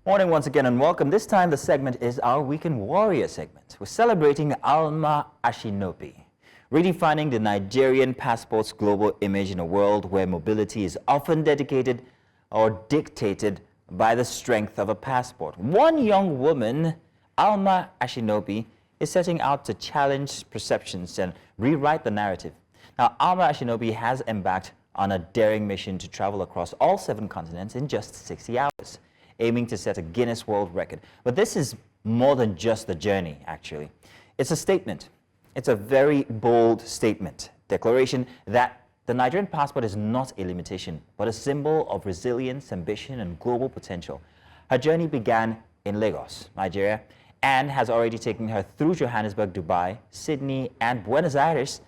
Morning once again and welcome. This time the segment is our Weekend Warrior segment. We're celebrating Alma Asinobi, redefining the Nigerian passport's global image in a world where mobility is often dedicated or dictated by the strength of a passport. One young woman, Alma Asinobi, is setting out to challenge perceptions and rewrite the narrative. Now, Alma Asinobi has embarked on a daring mission to travel across all 7 continents in just 60 hours. Aiming to set a Guinness World Record. But this is more than just a journey, actually. It's a statement. It's a very bold statement, declaration that the Nigerian passport is not a limitation, but a symbol of resilience, ambition, and global potential. Her journey began in Lagos, Nigeria, and has already taken her through Johannesburg, Dubai, Sydney, and Buenos Aires,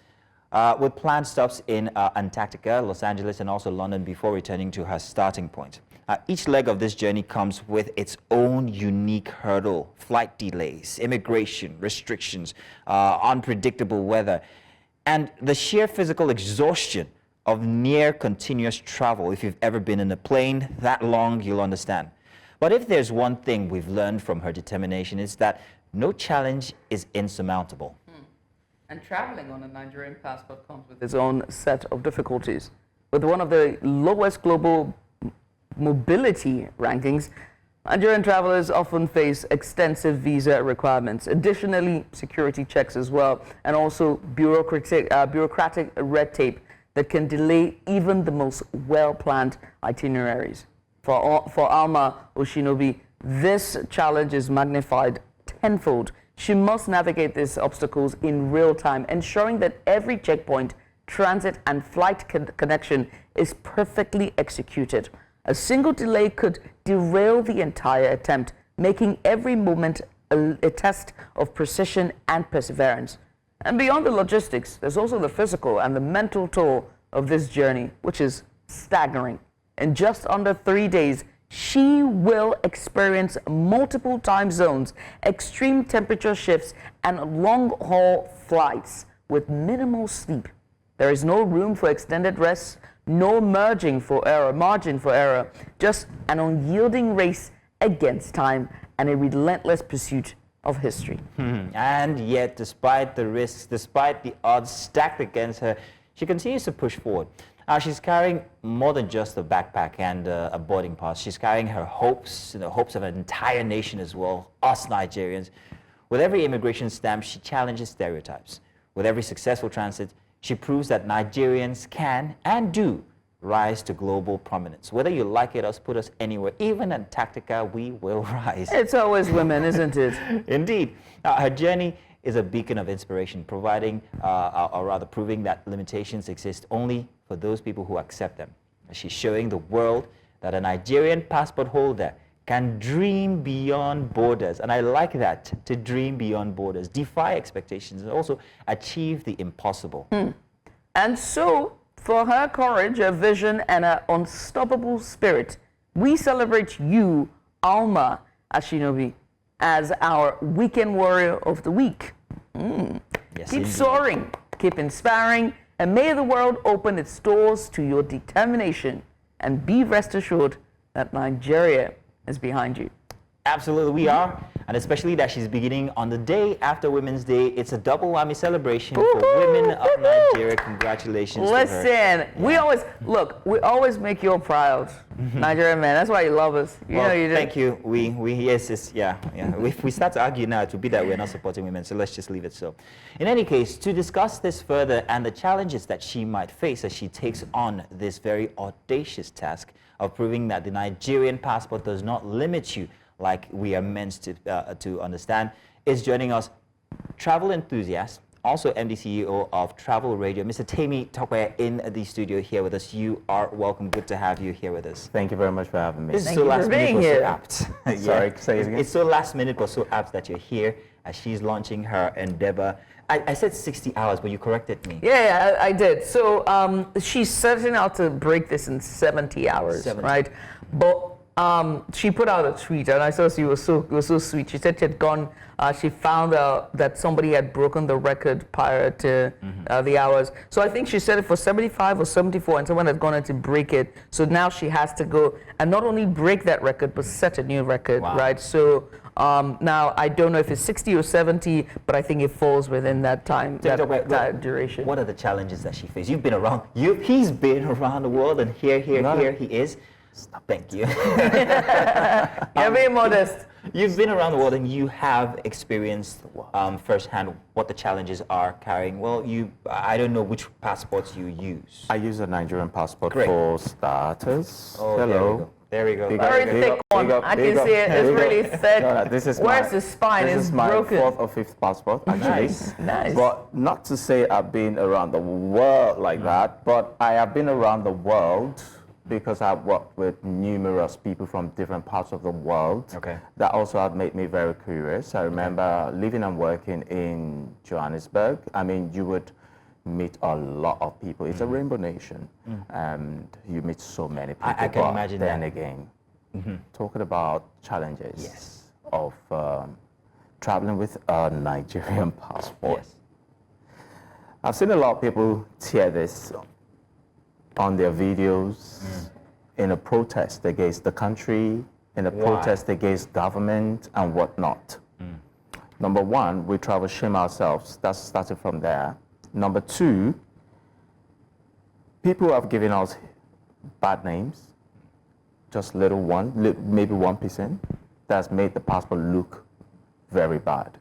with planned stops in Antarctica, Los Angeles, and also London before returning to her starting point. Each leg of this journey comes with its own unique hurdle: flight delays, immigration restrictions, unpredictable weather, and the sheer physical exhaustion of near continuous travel. If you've ever been in a plane that long, you'll understand. But if there's one thing we've learned from her determination, it's that no challenge is insurmountable. And traveling on a Nigerian passport comes with its own set of difficulties. With one of the lowest global mobility rankings, Nigerian travelers often face extensive visa requirements. Additionally, security checks as well, and also bureaucratic red tape that can delay even the most well-planned itineraries. For Alma Oshinobi, this challenge is magnified tenfold. She must navigate these obstacles in real time, ensuring that every checkpoint, transit, and flight connection is perfectly executed. A single delay could derail the entire attempt, making every moment a test of precision and perseverance. And beyond the logistics, there's also the physical and the mental toll of this journey, which is staggering. In just under 3 days, she will experience multiple time zones, extreme temperature shifts, and long-haul flights with minimal sleep. There is no room for extended rest, no margin for error, just an unyielding race against time and a relentless pursuit of history. And yet, despite the risks, despite the odds stacked against her, she continues to push forward. She's carrying more than just a backpack and a boarding pass. She's carrying her hopes, the hopes of an entire nation as well, us Nigerians. With every immigration stamp, she challenges stereotypes. With every successful transit, she proves that Nigerians can and do rise to global prominence. Whether you like it or put us anywhere, even Antarctica, we will rise. It's always women, isn't it? Indeed. Her journey is a beacon of inspiration, providing, or rather proving that limitations exist only for those people who accept them. She's showing the world that a Nigerian passport holder can dream beyond borders. And I like that, to dream beyond borders, defy expectations, and also achieve the impossible. And so, for her courage, her vision, and her unstoppable spirit, we celebrate you, Alma Asinobi, as our Weekend Warrior of the Week. Yes, keep indeed. soaring, keep inspiring, and may the world open its doors to your determination. And be rest assured that Nigeria is behind you. Absolutely, we are. And especially that she's beginning on the day after Women's Day. It's a double whammy celebration for women of Nigeria. Congratulations to her. Listen, we always make you proud, Nigerian man. That's why you love us. You know you do. Thank you. Yeah. If we start to argue now, it will be that we're not supporting women, so let's just leave it so. In any case, to discuss this further and the challenges that she might face as she takes on this very audacious task of proving that the Nigerian passport does not limit you like we are meant to understand, is joining us travel enthusiast, also MD CEO of Travel Radio, Mr. Temi Tokwe, in the studio here with us. You are welcome. Good to have you here with us. Thank you very much for having me. This is Thank so you last for minute being but here. so apt. Sorry, say it again. It's so last minute but so apt that you're here as she's launching her endeavor. I said 60 hours, but you corrected me. Yeah, I did. So she's setting out to break this in 70 hours, 70. right? But she put out a tweet, and I saw she was so sweet. She said she had gone. She found out that somebody had broken the record prior to the hours. So I think she said it for 75 or 74, and someone had gone in to break it. So now she has to go and not only break that record, but set a new record, right? So now I don't know if it's 60 or 70, but I think it falls within that time, that duration. What are the challenges that she faced? You've been around. He's been around the world, and here he is. Stop. Thank you. You're being modest. You've been around the world and you have experienced firsthand what the challenges are carrying. Well, I don't know which passports you use. I use a Nigerian passport Great. for starters. Oh, Hello. There we go. Very thick one. I can see it. It's really thick. Where's the spine? This It's is my broken. 4th or 5th passport, actually. Nice. But not to say I've been around the world like that, but I have been around the world because I've worked with numerous people from different parts of the world. Okay. That also have made me very curious. I remember living and working in Johannesburg. I mean, you would meet a lot of people. It's a rainbow nation, and you meet so many people. I can imagine then that. again, talking about challenges Yes. of traveling with a Nigerian passport. Yes. I've seen a lot of people tear this on their videos in a protest against the country, in a protest against government and whatnot. Number one, we travel shame ourselves. That's starting from there. Number two, people have given us bad names, just maybe 1%, that's made the passport look very bad.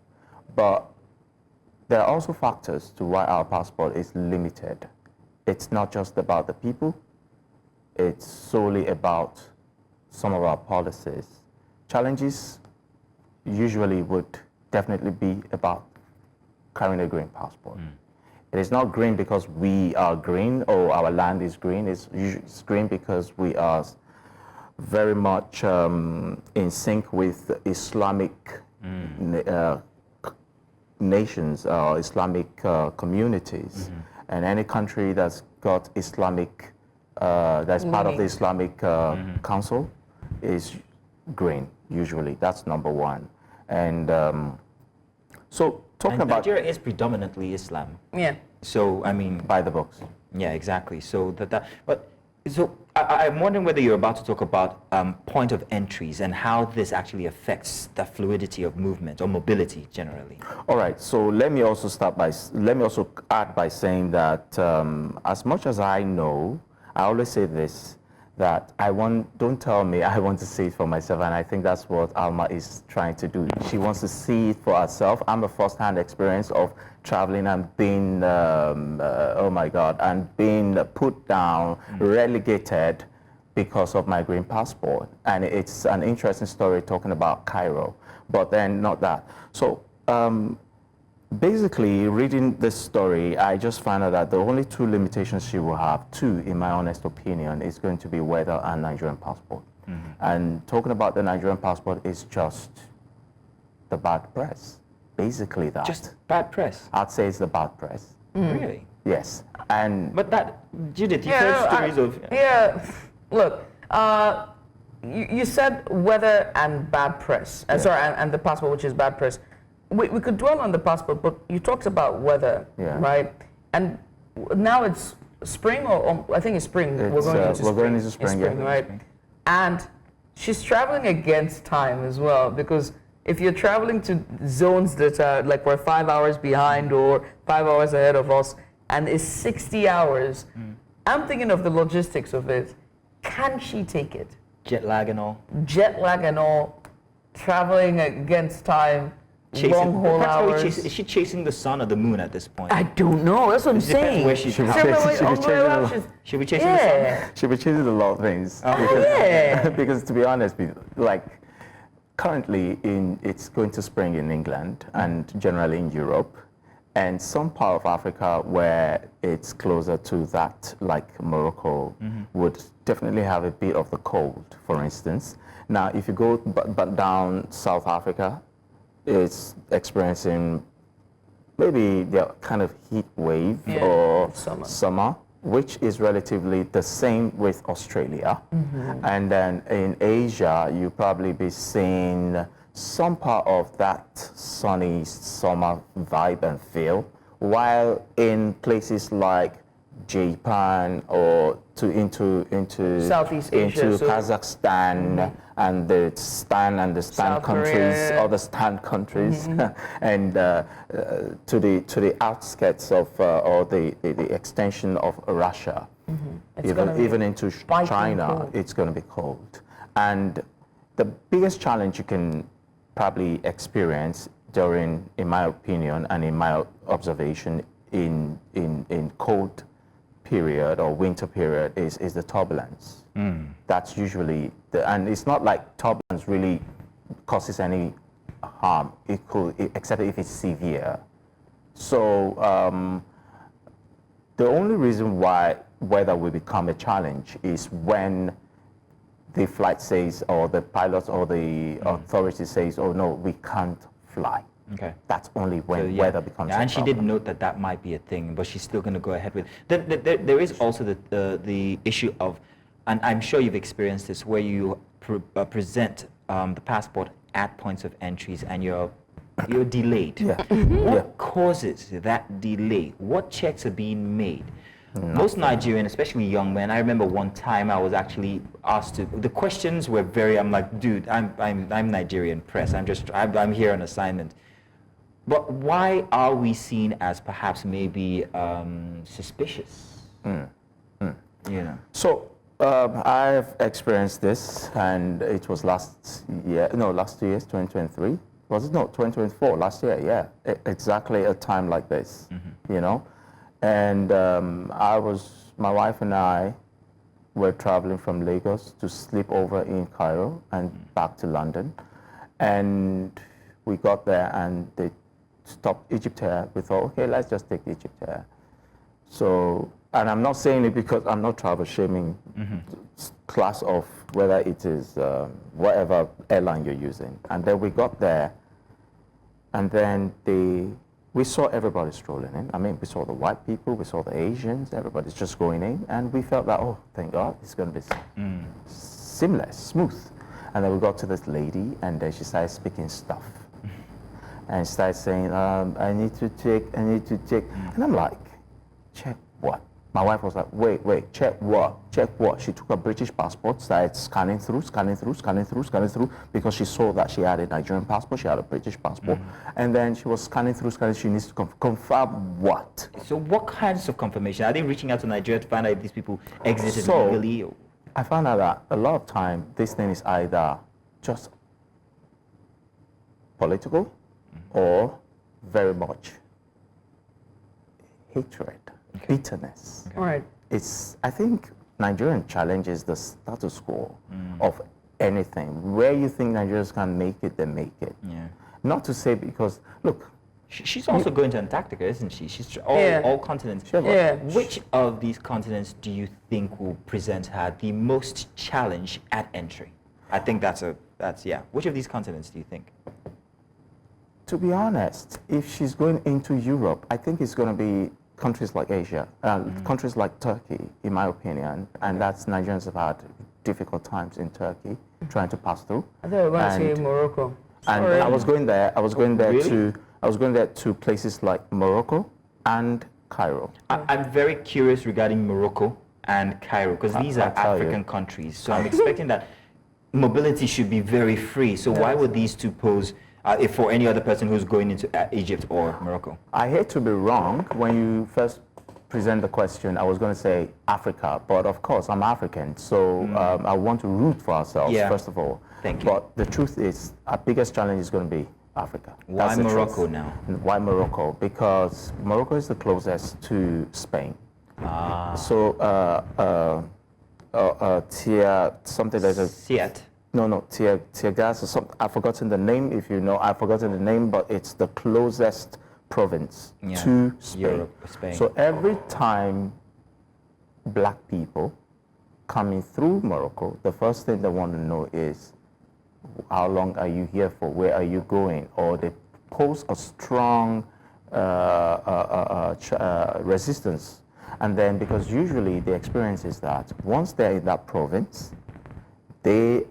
But there are also factors to why our passport is limited. It's not just about the people, it's solely about some of our policies. Challenges usually would definitely be about carrying a green passport. It is not green because we are green or our land is green. It's green because we are very much in sync with Islamic nations or Islamic communities. And any country that's got Islamic, that's part of the Islamic Council is green, usually. That's number one. And so talking about... Nigeria is predominantly Islam. Yeah. So, I mean... By the books. Yeah, exactly. So I'm wondering whether you're about to talk about point of entries and how this actually affects the fluidity of movement or mobility generally. All right. So let me also add by saying that as much as I know, I always say this, that don't tell me, I want to see it for myself, and I think that's what Alma is trying to do. She wants to see it for herself. I'm a first-hand experience of traveling and being, oh my God, and being put down, relegated because of my green passport. And it's an interesting story talking about Cairo, but then not that. So basically, reading this story, I just found out that the only two limitations she will have, in my honest opinion, is going to be weather and Nigerian passport. And talking about the Nigerian passport is just the bad press. Basically that. Just bad press? I'd say it's the bad press. Really? Yes. But that, Judith, you've heard stories of... Yeah, look, you said weather and bad press. Sorry, and the passport, which is bad press. We could dwell on the passport, but you talked about weather, right? And now it's spring, or I think it's spring. We're going into spring, right? And she's traveling against time as well, because if you're traveling to zones that are like we're 5 hours behind or 5 hours ahead of us, and it's 60 hours, I'm thinking of the logistics of it. Can she take it? Jet lag and all. Jet lag and all, traveling against time. Long haul hours. Is she chasing the sun or the moon at this point? I don't know. That's what I'm saying. Where she's She'll be chasing the sun. She'll be chasing a lot of things. Because to be honest, like currently it's going to spring in England and generally in Europe, and some part of Africa where it's closer to that, like Morocco, would definitely have a bit of the cold, for instance. Now, if you go down South Africa, it's experiencing maybe the kind of heat wave or summer. which is relatively the same with Australia. And then in Asia, you probably be seeing some part of that sunny summer vibe and feel, while in places like Japan or into Southeast Asia, so Kazakhstan and the Stan South countries, Korea. other Stan countries, and to the outskirts of or the extension of Russia, even into China, cold. it's going to be cold. And the biggest challenge you can probably experience during, in my opinion and in my observation, in cold period or winter period is the turbulence. That's usually and it's not like turbulence really causes any harm. It could, except if it's severe. So the only reason why weather will become a challenge is when the flight says, or the pilot or the authority says, oh no, we can't fly. Okay. That's only when So, yeah. weather becomes a And she did problem. note that that might be a thing, but she's still going to go ahead with it. There is also the issue of, and I'm sure you've experienced this, where you present the passport at points of entries and you're delayed. Yeah. What causes that delay? What checks are being made? Most Nigerian, especially young men, I remember one time I was actually asked to, the questions were very, I'm like, dude, I'm Nigerian press, I'm here on assignment. But why are we seen as perhaps maybe suspicious? You know. So I've experienced this, and it was last 2 years, 2023. Was it? No, 2024, last year, yeah. Exactly a time like this, you know. And my wife and I were traveling from Lagos to sleep over in Cairo and back to London. And we got there and they stopped Egypt Air. We thought, okay, let's just take Egypt Air. So, and I'm not saying it because I'm not travel shaming class of whether it is whatever airline you're using. And then we got there, and then we saw everybody strolling in. I mean, we saw the white people, we saw the Asians, everybody's just going in, and we felt that, oh, thank God, it's going to be seamless, smooth. And then we got to this lady, and then she started speaking stuff. And started saying, I need to check. And I'm like, check what? My wife was like, wait, check what? Check what? She took her British passport, started scanning through, because she saw that she had a Nigerian passport, she had a British passport. And then she was scanning through, she needs to confirm what? So what kinds of confirmation? Are they reaching out to Nigeria to find out if these people exited So, legally? Or? I found out that a lot of time, this thing is either just political or very much hatred, bitterness. All right. I think Nigerian challenges the status quo of anything. Where you think Nigerians can make it, they make it. Yeah. Not to say because, look. She's also going to Antarctica, isn't she? She's all continents. Yeah. Which of these continents do you think will present her the most challenge at entry? I think that's Which of these continents do you think? To be honest, if she's going into Europe, I think it's going to be countries like Asia, countries like Turkey, in my opinion, and that's Nigerians have had difficult times in Turkey trying to pass through. I thought we were going to say Morocco. And Sorry. I was going there. Really? I was going there to places like Morocco and Cairo. I'm very curious regarding Morocco and Cairo, because these are I'll tell you. African countries. So I'm expecting that mobility should be very free. So why would these two pose if for any other person who's going into Egypt or Morocco? I hate to be wrong. When you first present the question, I was going to say Africa, but of course I'm African, so I want to root for ourselves first of all. Thank you. But the truth is, our biggest challenge is going to be Africa. Why That's the Morocco truth. now? Why Morocco? Because Morocco is the closest to Spain. So something like a Siet. Tiergas or something. I've forgotten the name. If you know, I've forgotten the name, but it's the closest province to Spain. Europe, Spain. So every time black people coming through Morocco, the first thing they want to know is, how long are you here for? Where are you going? Or they pose a strong resistance And then, because usually the experience is that once they're in that province, they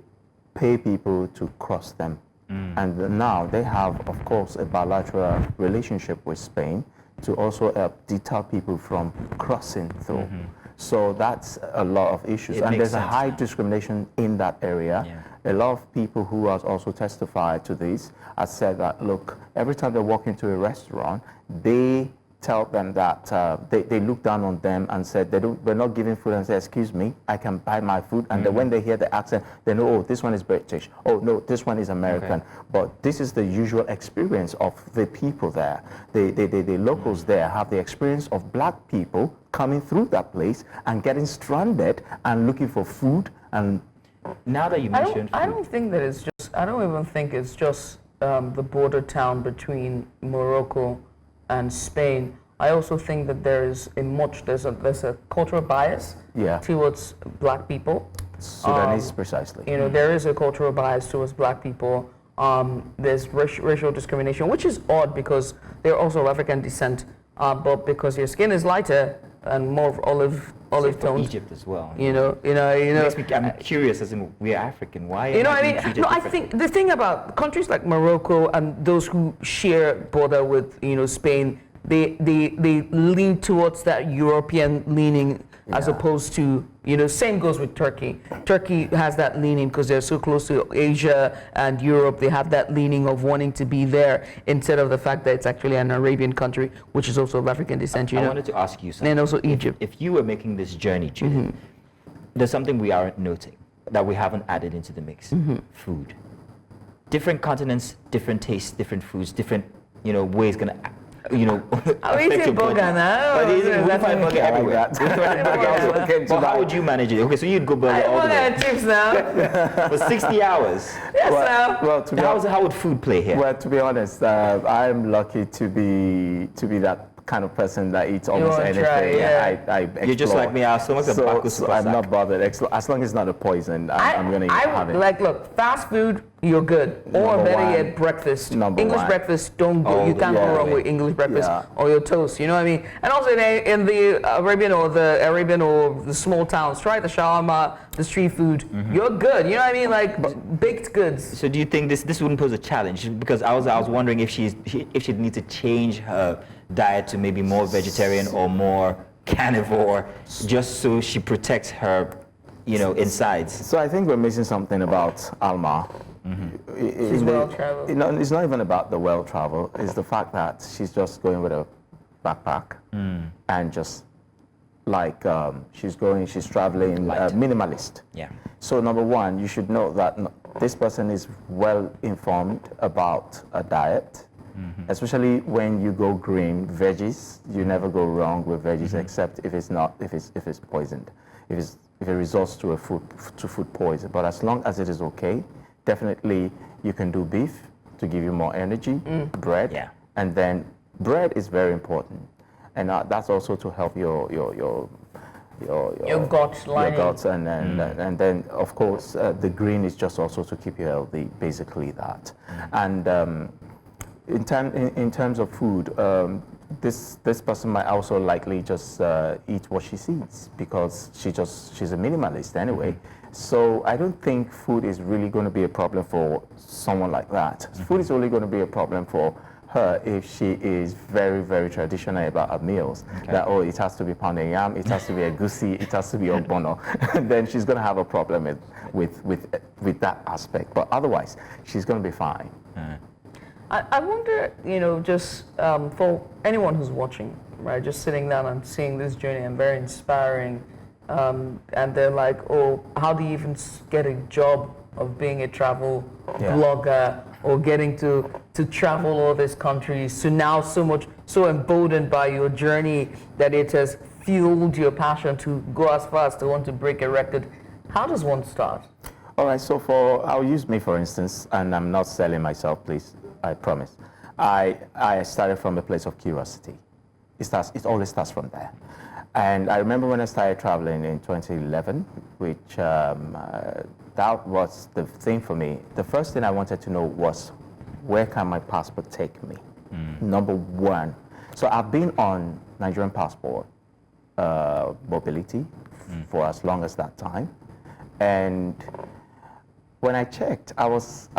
pay people to cross them. And now they have, of course, a bilateral relationship with Spain to also help deter people from crossing through. So that's a lot of issues. It And makes there's a sense high now. discrimination in that area. Yeah. A lot of people who have also testified to this have said that, look, every time they walk into a restaurant, they tell them that they look down on them and said they're not giving food and say, excuse me, I can buy my food. And then when they hear the accent, they know, oh, this one is British. Oh, no, this one is American. But this is the usual experience of the people there. The locals there have the experience of black people coming through that place and getting stranded and looking for food. And now that you mentioned I food, don't think that it's just, I don't even think it's just the border town between Morocco and Spain. I also think that there's a cultural bias towards black people. Sudanese, precisely. You know, there is a cultural bias towards black people. There's racial discrimination, which is odd because they're also of African descent, but because your skin is lighter and more of olive tones. Egypt as well. Makes me, I'm curious, as in we're African. Why? You know what I am mean? treated No, I differently? think the thing about countries like Morocco and those who share border with Spain, they lean towards that European leaning as opposed to same goes with Turkey. Turkey has that leaning because they're so close to Asia and Europe. They have that leaning of wanting to be there instead of the fact that it's actually an Arabian country, which is also of African descent. I wanted to ask you something. And also Egypt. If you were making this journey, Judith, there's something we aren't noting that we haven't added into the mix. Food. Different continents, different tastes, different foods, different ways gonna I'm eating burger now. But we find burger I like everywhere. that. We find burger Yeah. everywhere. But how would you manage it? Okay, so you'd go burger all the Burger way and chips now. for 60 hours. Yes, now. Well, to be How would food play here? Well, to be honest, I'm lucky to be that kind of person that eats almost wanna anything. try, yeah. I You're just explore. like me. Our stomachs are back with So I'm not bothered. As long as it's not a poison, I'm going to have it. Look, fast food, you're good. Or Number better one. yet, breakfast. Number English one. breakfast, don't go. Oh, You can't yeah. go wrong with English breakfast Yeah. or your toast. You know what I mean? And also in the Arabian or the small towns, try the shawarma, the street food. You're good. You know what I mean? Like baked goods. So do you think this wouldn't pose a challenge? Because I was wondering if she'd need to change her diet to maybe more vegetarian or more carnivore, just so she protects her, insides. So I think we're missing something about Alma. She's well-traveled. It's not even about the well travel. It's the fact that she's just going with a backpack and just like she's traveling minimalist. Yeah. So number one, you should know that this person is well informed about a diet, especially when you go green, veggies. You never go wrong with veggies, except if it's poisoned, if it results to food poison. But as long as it is okay, definitely you can do beef to give you more energy, bread, and then bread is very important, and that's also to help your gut lining. your guts, and then of course the green is just also to keep you healthy, basically that. And in terms of food, this person might also likely just eat what she sees because she's a minimalist anyway. So I don't think food is really going to be a problem for someone like that. Food is only going to be a problem for her if she is very, very traditional about her meals. That, it has to be pounded yam, it has to be a goosey, it has to be ogbono. Then she's going to have a problem with that aspect. But otherwise, she's going to be fine. I wonder, just for anyone who's watching, right, just sitting down and seeing this journey and very inspiring, and they're like, oh, how do you even get a job of being a travel blogger or getting to travel all these countries to now so emboldened by your journey that it has fueled your passion to go as far as to want to break a record. How does one start? All right, so I'll use me for instance, and I'm not selling myself, please, I promise. I started from a place of curiosity. It always starts from there. And I remember when I started traveling in 2011, which that was the thing for me. The first thing I wanted to know was, where can my passport take me? Number one. So I've been on Nigerian passport mobility for as long as that time. And when I checked, I was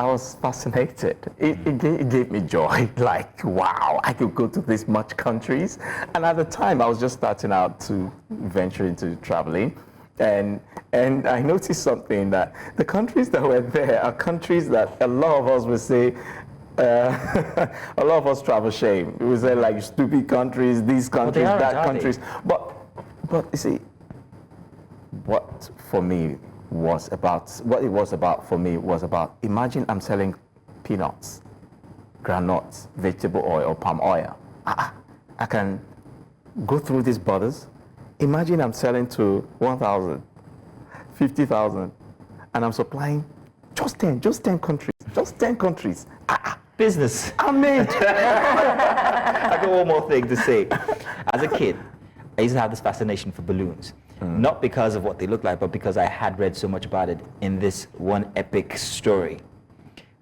fascinated. It gave me joy. Like, wow, I could go to this much countries. And at the time, I was just starting out to venture into traveling. And I noticed something, that the countries that were there are countries that a lot of us would say, a lot of us travel shame. We would say, like, stupid countries, these countries, that countries. But you see, what it was about for me was about, imagine I'm selling peanuts, granules, vegetable oil, or palm oil. I can go through these borders. Imagine I'm selling to 1,000, 50,000, and I'm supplying just 10 countries. Business. I made. I got one more thing to say. As a kid, I used to have this fascination for balloons. Not because of what they look like, but because I had read so much about it in this one epic story.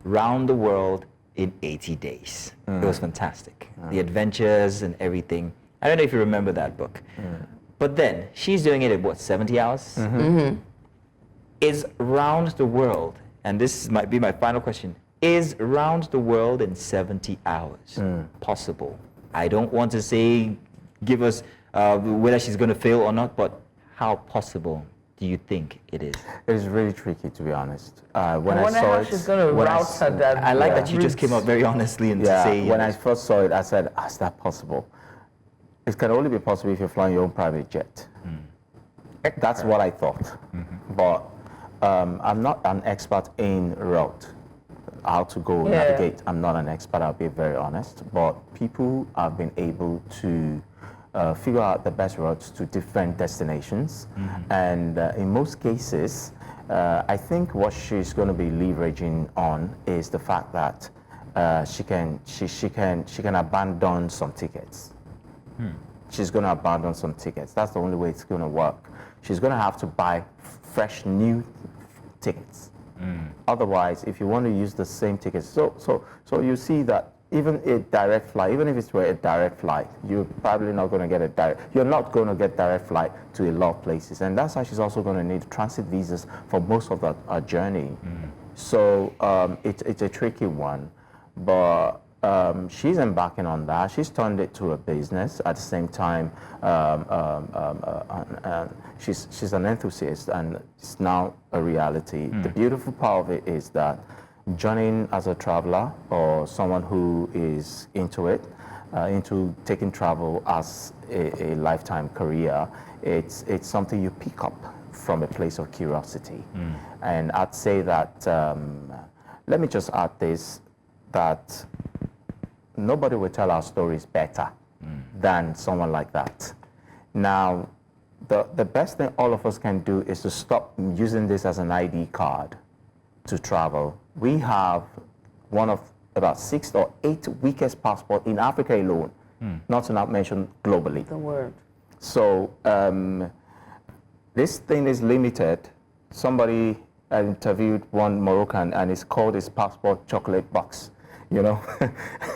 Round the World in 80 Days. It was fantastic. The adventures and everything. I don't know if you remember that book. But then, she's doing it in what, 70 hours? Is round the world, and this might be my final question, is round the world in 70 hours possible? I don't want to say, give us whether she's going to fail or not, but how possible do you think it is? It is really tricky, to be honest. When I I wonder saw how it, she's going to route her that. I like that you just came up very honestly and to say. When I first saw it, I said, is that possible? It can only be possible if you're flying your own private jet. That's what I thought. But I'm not an expert in route, how to go navigate. I'm not an expert, I'll be very honest. But people have been able to figure out the best routes to different destinations. And in most cases, I think what she's going to be leveraging on is the fact that she can abandon some tickets. She's going to abandon some tickets. That's the only way it's going to work. She's going to have to buy fresh new tickets. Otherwise, if you want to use the same tickets, so you see that even a direct flight, even if it's a direct flight, you're probably not going to get you're not going to get direct flight to a lot of places. And that's why she's also going to need transit visas for most of her journey. So it's a tricky one, but she's embarking on that. She's turned it to a business. At the same time, she's an enthusiast, and it's now a reality. The beautiful part of it is that joining as a traveler or someone who is into it, into taking travel as a lifetime career, it's something you pick up from a place of curiosity. And I'd say that, let me just add this, that nobody will tell our stories better than someone like that. Now, the best thing all of us can do is to stop using this as an ID card to travel. We have one of about 6 or 8 weakest passports in Africa alone, not to not mention globally. The word. So this thing is limited. Somebody interviewed one Moroccan, and it's called his passport chocolate box. You know,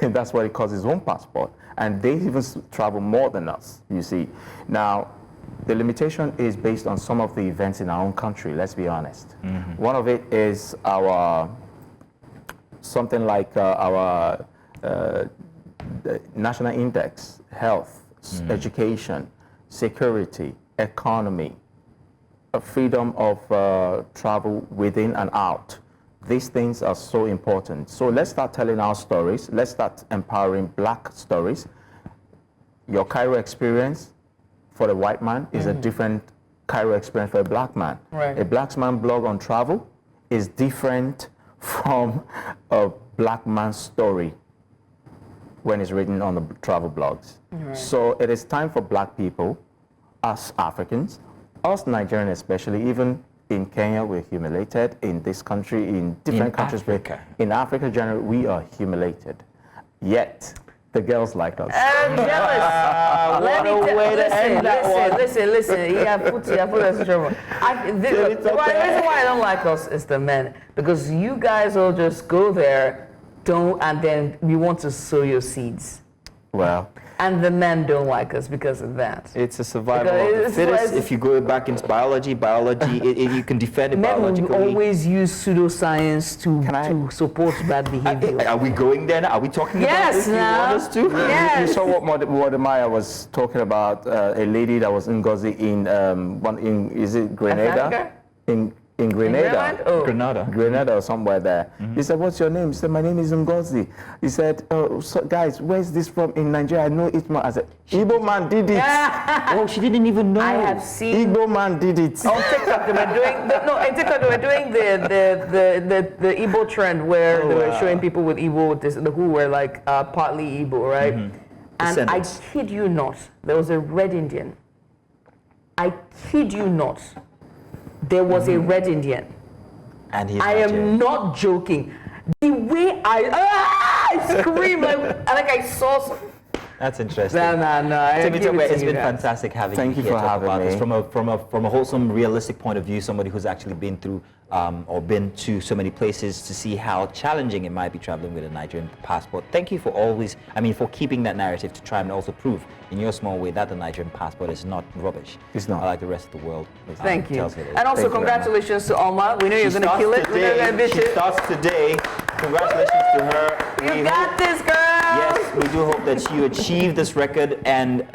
that's what he calls his own passport. And they even travel more than us, you see. Now, the limitation is based on some of the events in our own country, let's be honest. One of it is our, something like our national index, health, education, security, economy, freedom of travel within and out. These things are so important. So let's start telling our stories. Let's start empowering black stories. Your Cairo experience for the white man is a different Cairo experience for a black man. Right. A black man blog on travel is different from a black man's story when it's written on the travel blogs. Right. So it is time for black people, us Africans, us Nigerians especially, even in Kenya, we're humiliated. In this country, in different countries, in Africa generally, we are humiliated. Yet, the girls like us. I'm jealous. Let me listen. You have put us in trouble. The reason why I don't like us is the men, because you guys will just go there, and then we want to sow your seeds. Well, And the men don't like us because of that. It's a survival of the Because fittest. If you go back into biology, you can defend it Men will biologically. always use pseudoscience to support bad behavior. Are we going there now? Are we talking about Yes, this? You now. want us to? Yes. You saw what Wodemaya was talking about, a lady that was Ngozi is it Grenada? Antarctica? In Grenada. Greenland? Oh. Grenada or somewhere there. He said, "What's your name?" He said, "My name is Ngozi." He said, "Oh, so guys, where's this from in Nigeria? I know it man." I said, "Igbo man did it." Oh, she didn't even know. I have seen Igbo man did it. on TikTok they were doing in TikTok they were doing the Igbo trend where they were showing people with Igbo who were like partly Igbo, right? And I Descendants. kid you not, there was a red Indian. I kid you not, there was a red Indian. And he's I Nigerian. am not joking. The way I screamed like I saw. That's interesting. No. Timmy Tokwe, it's been fantastic having Thank you you here for talk having about me. this from a wholesome, realistic point of view. Somebody who's actually been through or been to so many places to see how challenging it might be traveling with a Nigerian passport. Thank you for for keeping that narrative to try and also prove in your small way that the Nigerian passport is not rubbish. It's not. Like the rest of the world. Thank you. tells it is. And also Thank you very much. congratulations to Alma. We know you're going to kill it. We know you're going to She bitch it. starts today. Congratulations to her. You got this, girl. Yes, we do hope that you achieve this record and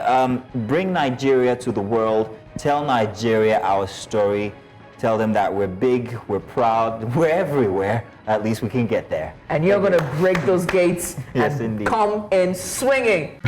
bring Nigeria to the world. Tell Nigeria our story. Tell them that we're big, we're proud, we're everywhere. At least we can get there. And you're going to break those gates Yes, and indeed. come in swinging.